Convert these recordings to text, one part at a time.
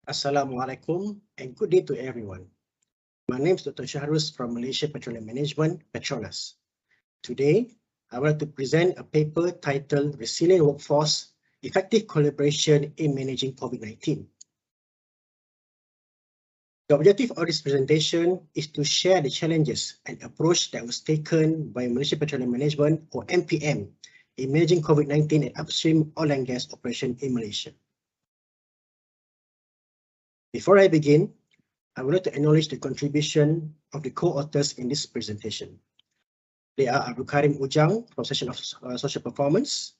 Assalamualaikum and good day to everyone. My name is Dr. Shahruz from Malaysia Petroleum Management, Petronas. Today, I would like to present a paper titled Resilient Workforce, Effective Collaboration in Managing COVID-19. The objective of this presentation is to share the challenges and approach that was taken by Malaysia Petroleum Management, or MPM, in managing COVID-19 and upstream oil and gas operation in Malaysia. Before I begin, I would like to acknowledge the contribution of the co-authors in this presentation. They are Abdul Karim Ujang from Section of Social Performance,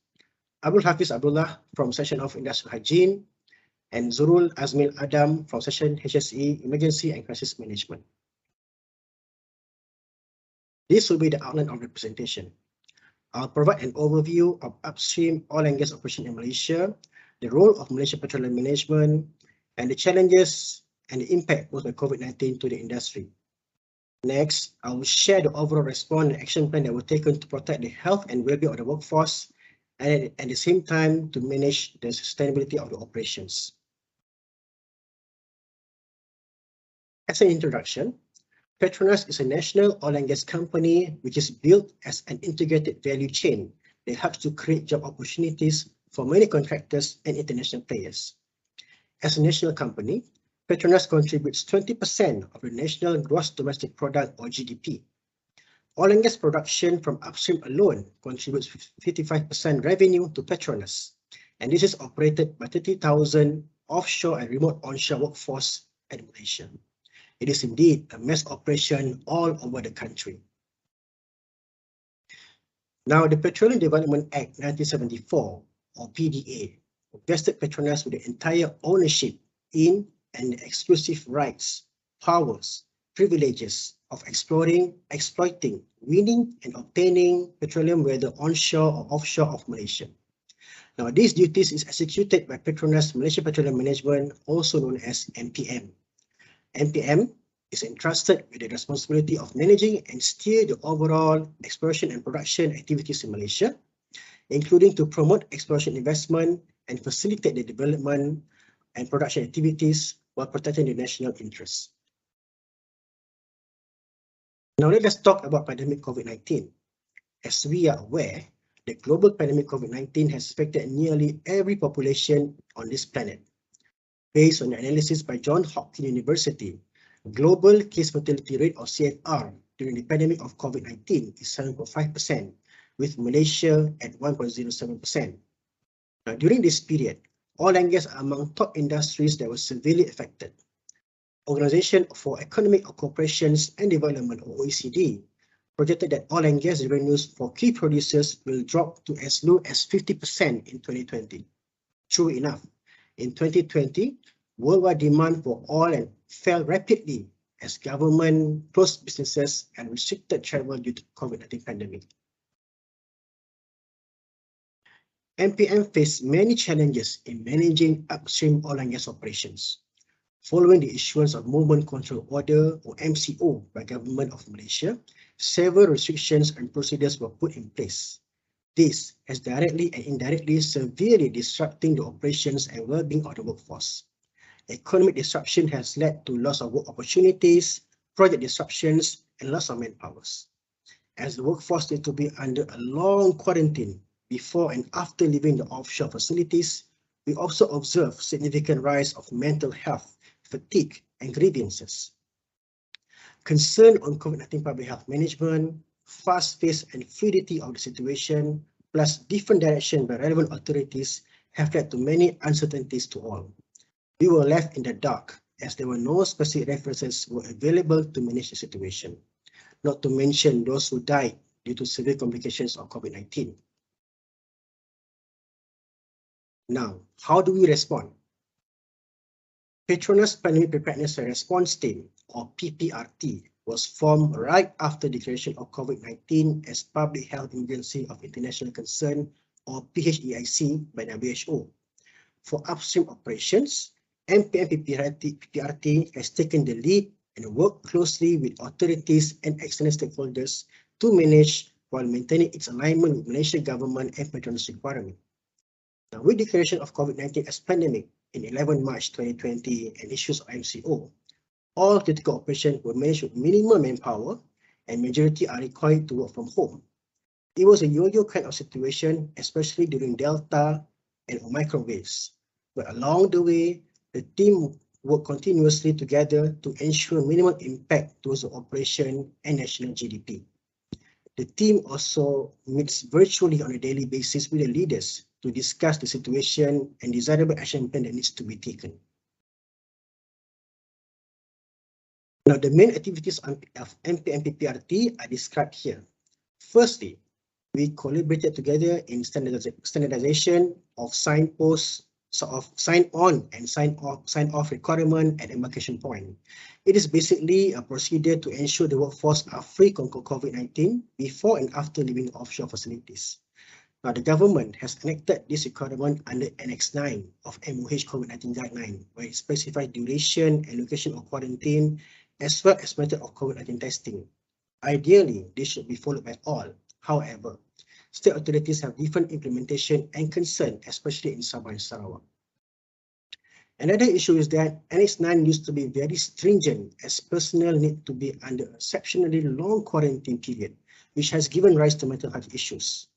Abdul Hafiz Abdullah from Section of Industrial Hygiene, and Zurul Azmil Adam from Section HSE Emergency and Crisis Management. This will be the outline of the presentation. I'll provide an overview of upstream oil and gas operation in Malaysia, the role of Malaysia Petroleum Management, and the challenges and the impact posed by COVID-19 to the industry. Next, I will share the overall response and action plan that were taken to protect the health and well-being of the workforce and at the same time to manage the sustainability of the operations. As an introduction, Petronas is a national oil and gas company which is built as an integrated value chain that helps to create job opportunities for many contractors and international players. As a national company, Petronas contributes 20% of the national gross domestic product, or GDP. Oil and gas production from upstream alone contributes 55% revenue to Petronas, and this is operated by 30,000 offshore and remote onshore workforce in Malaysia. It is indeed a mass operation all over the country. Now, the Petroleum Development Act 1974, or PDA, vested Petronas with the entire ownership in and the exclusive rights, powers, privileges of exploring, exploiting, winning, and obtaining petroleum, whether onshore or offshore of Malaysia. Now, these duties is executed by Petronas Malaysia Petroleum Management, also known as MPM. MPM is entrusted with the responsibility of managing and steer the overall exploration and production activities in Malaysia, including to promote exploration investment and facilitate the development and production activities while protecting the national interests. Now let us talk about pandemic COVID-19. As we are aware, the global pandemic COVID-19 has affected nearly every population on this planet. Based on the analysis by Johns Hopkins University, global case fatality rate, or CFR, during the pandemic of COVID-19 is 7.5%, with Malaysia at 1.07%. Now, during this period, oil and gas are among top industries that were severely affected. Organization for Economic Cooperation and Development, or OECD, projected that oil and gas revenues for key producers will drop to as low as 50% in 2020. True enough, in 2020, worldwide demand for oil fell rapidly as government closed businesses and restricted travel due to COVID-19 pandemic. MPM faced many challenges in managing upstream oil and gas operations. Following the issuance of Movement Control Order, or MCO, by Government of Malaysia, several restrictions and procedures were put in place. This has directly and indirectly severely disrupting the operations and well-being of the workforce. Economic disruption has led to loss of work opportunities, project disruptions, and loss of manpowers. As the workforce need to be under a long quarantine before and after leaving the offshore facilities, we also observe significant rise of mental health, fatigue, and grievances. Concern on COVID-19 public health management, fast pace and fluidity of the situation, plus different direction by relevant authorities have led to many uncertainties to all. We were left in the dark as there were no specific references were available to manage the situation, not to mention those who died due to severe complications of COVID-19. Now, how do we respond? Petronas Pandemic Preparedness and Response Team, or PPRT, was formed right after declaration of COVID-19 as Public Health Emergency of International Concern, or PHEIC, by WHO. For upstream operations, MPM PPRT has taken the lead and worked closely with authorities and external stakeholders to manage while maintaining its alignment with Malaysian government and Petronas requirement. Now, with declaration of COVID-19 as pandemic, in 11 March 2020 and issues of MCO, all critical operations were managed with minimal manpower and majority are required to work from home. It was a yo-yo kind of situation, especially during Delta and Omicron waves. But along the way, the team worked continuously together to ensure minimal impact towards the operation and national GDP. The team also meets virtually on a daily basis with the leaders to discuss the situation and desirable action plan that needs to be taken. Now, the main activities of MPMPPRT are described here. Firstly, we collaborated together in standardization of signposts, of sign-on and sign-off requirement at embarkation point. It is basically a procedure to ensure the workforce are free from COVID-19 before and after leaving offshore facilities. Now, the government has enacted this requirement under Annex 9 of MOH COVID-19 guideline, where it specifies duration and location of quarantine, as well as method of COVID-19 testing. Ideally, this should be followed by all. However, state authorities have different implementation and concern, especially in Sabah and Sarawak. Another issue is that Annex 9 used to be very stringent as personnel need to be under exceptionally long quarantine period, which has given rise to mental health issues.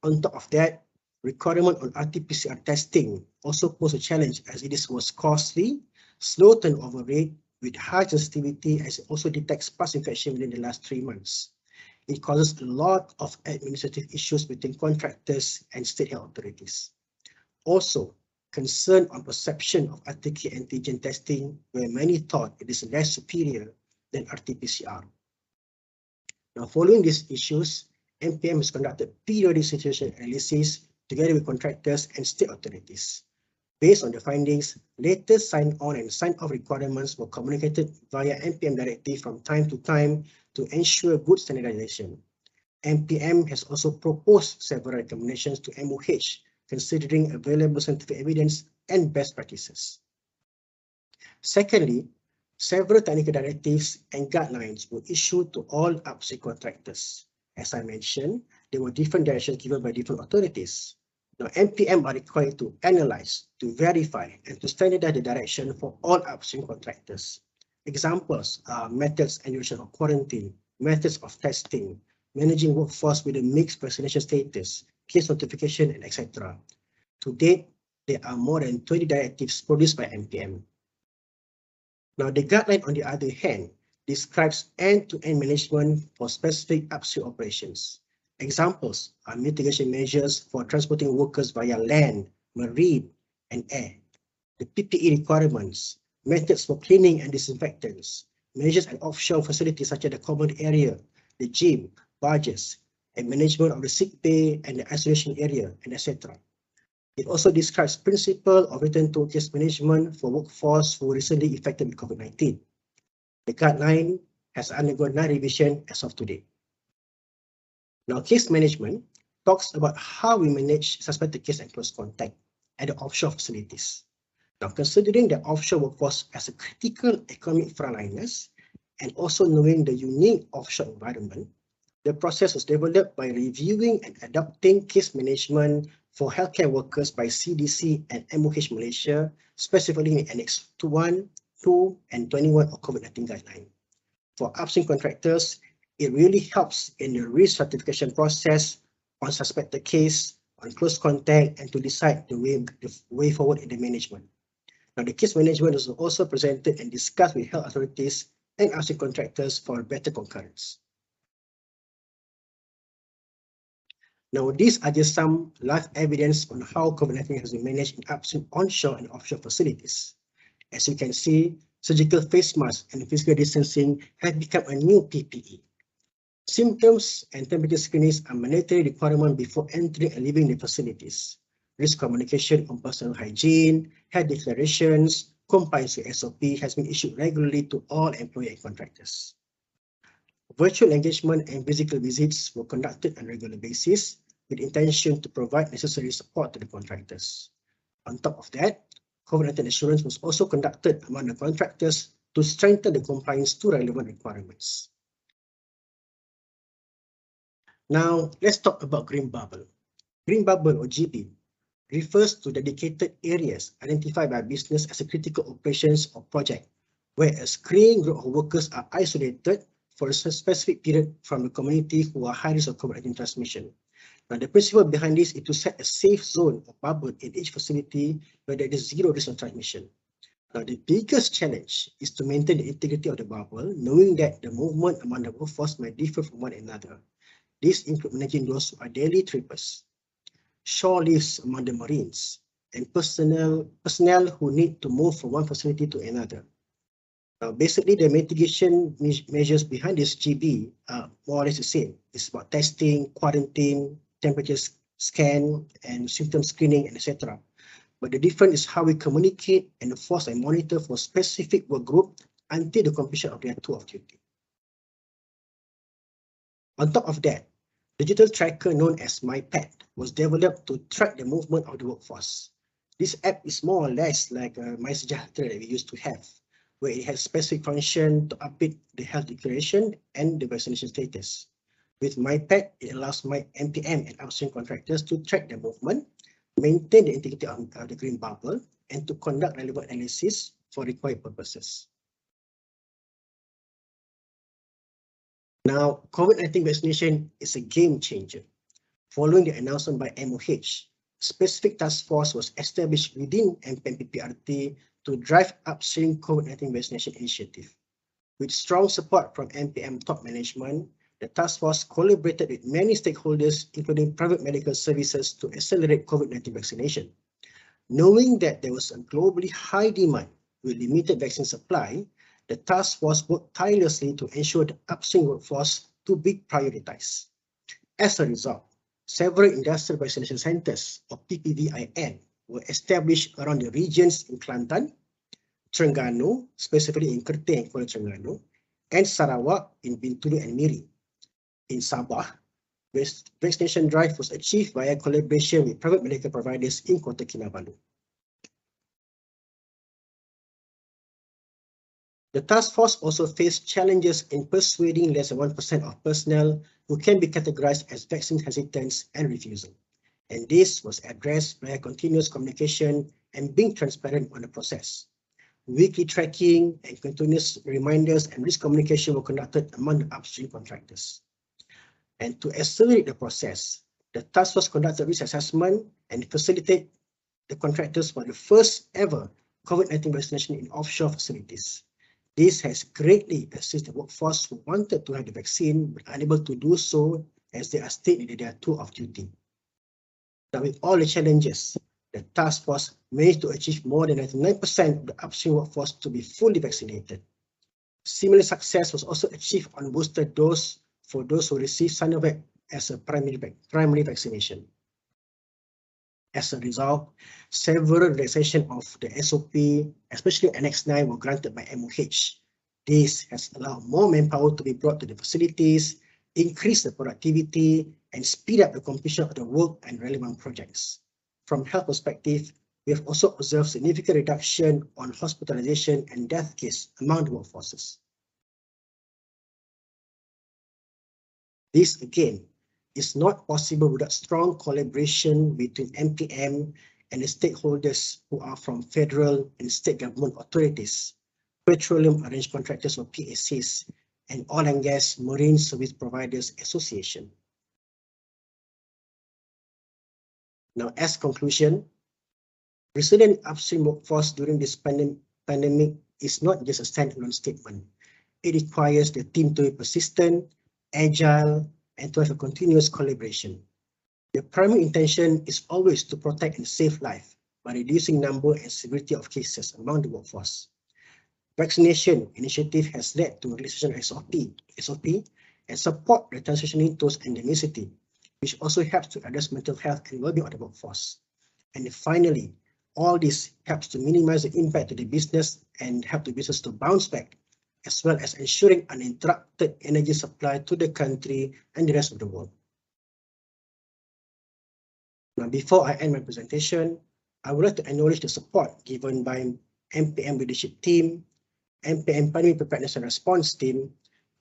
On top of that, requirement on RT-PCR testing also pose a challenge as it was costly, slow turnover rate with high sensitivity as it also detects past infection within the last 3 months. It causes a lot of administrative issues between contractors and state health authorities. Also, concern on perception of RT antigen testing, where many thought it is less superior than RT-PCR. Now, following these issues, MPM has conducted periodic situation analysis together with contractors and state authorities. Based on the findings, latest sign-on and sign-off requirements were communicated via MPM directive from time to time to ensure good standardization. MPM has also proposed several recommendations to MOH, considering available scientific evidence and best practices. Secondly, several technical directives and guidelines were issued to all upstream contractors. As I mentioned, there were different directions given by different authorities. Now, MPM are required to analyze, to verify, and to standardize the direction for all upstream contractors. Examples are methods and duration of quarantine, methods of testing, managing workforce with a mixed vaccination status, case notification, and etc. To date, there are more than 20 directives produced by MPM. Now, the guideline, on the other hand, describes end-to-end management for specific upstream operations. Examples are mitigation measures for transporting workers via land, marine, and air, the PPE requirements, methods for cleaning and disinfectants, measures at offshore facilities such as the common area, the gym, barges, and management of the sick bay and the isolation area, and etc. It also describes principle of return to case management for workforce who recently affected with COVID-19. The guideline has undergone 9 revisions as of today. Now, case management talks about how we manage suspected case and close contact at the offshore facilities. Now, considering the offshore workforce as a critical economic frontliners and also knowing the unique offshore environment, the process was developed by reviewing and adopting case management for healthcare workers by CDC and MOH Malaysia, specifically in Annex 1, 2, and 21 of COVID-19 guideline. For upstream contractors, it really helps in the risk stratification process on suspected case, on close contact, and to decide the way forward in the management. Now, the case management is also presented and discussed with health authorities and upstream contractors for better concurrence. Now, these are just some live evidence on how COVID-19 has been managed in upstream onshore and offshore facilities. As you can see, surgical face masks and physical distancing have become a new PPE. Symptoms and temperature screenings are mandatory requirements before entering and leaving the facilities. Risk communication on personal hygiene, health declarations, compliance with SOP has been issued regularly to all employees and contractors. Virtual engagement and physical visits were conducted on a regular basis with intention to provide necessary support to the contractors. On top of that, COVID-19 assurance was also conducted among the contractors to strengthen the compliance to relevant requirements. Now, let's talk about Green Bubble. Green Bubble, or GB, refers to dedicated areas identified by business as a critical operations or project, where a screening group of workers are isolated for a specific period from the community who are high risk of COVID-19 transmission. Now, the principle behind this is to set a safe zone or bubble in each facility where there is zero risk of transmission. Now, the biggest challenge is to maintain the integrity of the bubble, knowing that the movement among the workforce may differ from one another. This includes managing those who are daily trippers, shore leaves among the Marines, and personnel who need to move from one facility to another. Now, basically, the mitigation measures behind this GB are more or less the same. It's about testing, quarantine, temperature scan, and symptom screening, etc. But the difference is how we communicate and enforce and monitor for specific work group until the completion of their tour of duty. On top of that, digital tracker known as MyPad was developed to track the movement of the workforce. This app is more or less like MySejahtera that we used to have, where it has specific function to update the health declaration and the vaccination status. With MyPad, it allows my MPM and upstream contractors to track their movement, maintain the integrity of the green bubble, and to conduct relevant analysis for required purposes. Now, COVID-19 vaccination is a game changer. Following the announcement by MOH, specific task force was established within MPM-PPRT to drive upstream COVID-19 vaccination initiative. With strong support from MPM top management, the task force collaborated with many stakeholders, including private medical services, to accelerate COVID-19 vaccination. Knowing that there was a globally high demand with limited vaccine supply, the task force worked tirelessly to ensure the upstream workforce to be prioritized. As a result, several industrial vaccination centers, or PPVIN, were established around the regions in Kelantan, Terengganu, specifically in Kerteh and Kuala Terengganu, and Sarawak in Bintulu and Miri. In Sabah, vaccination drive was achieved via collaboration with private medical providers in Kota Kinabalu. The task force also faced challenges in persuading less than 1% of personnel who can be categorized as vaccine hesitants and refusal. And this was addressed via continuous communication and being transparent on the process. Weekly tracking and continuous reminders and risk communication were conducted among the upstream contractors. And to accelerate the process, the task force conducted risk assessment and facilitate the contractors for the first ever COVID-19 vaccination in offshore facilities. This has greatly assisted the workforce who wanted to have the vaccine but unable to do so as they are still in their tour of duty. Now, with all the challenges, the task force managed to achieve more than 99% of the upstream workforce to be fully vaccinated. Similar success was also achieved on booster dose for those who received Sinovac as a primary vaccination. As a result, several relaxation of the SOP, especially Annex 9, were granted by MOH. This has allowed more manpower to be brought to the facilities, increase the productivity, and speed up the completion of the work and relevant projects. From health perspective, we have also observed significant reduction on hospitalization and death case among the workforces. This again is not possible without strong collaboration between MPM and the stakeholders who are from federal and state government authorities, Petroleum Arranged Contractors or PACs, and Oil and Gas Marine Service Providers Association. Now, as conclusion, resilient upstream workforce during this pandemic is not just a standalone statement. It requires the team to be persistent, agile, and to have a continuous collaboration. The primary intention is always to protect and save life by reducing number and severity of cases among the workforce. Vaccination initiative has led to relaxation SOP and support the transitioning towards endemicity, which also helps to address mental health and well-being of the workforce. And finally, all this helps to minimize the impact to the business and help the business to bounce back, as well as ensuring uninterrupted energy supply to the country and the rest of the world. Now, before I end my presentation, I would like to acknowledge the support given by MPM leadership team, MPM Pandemic Preparedness and Response Team,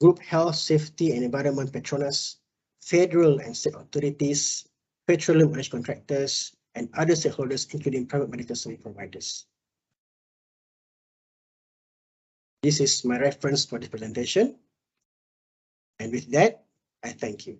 Group Health, Safety and Environment Petronas, federal and state authorities, petroleum arranged contractors, and other stakeholders, including private medical service providers. This is my reference for this presentation. And with that, I thank you.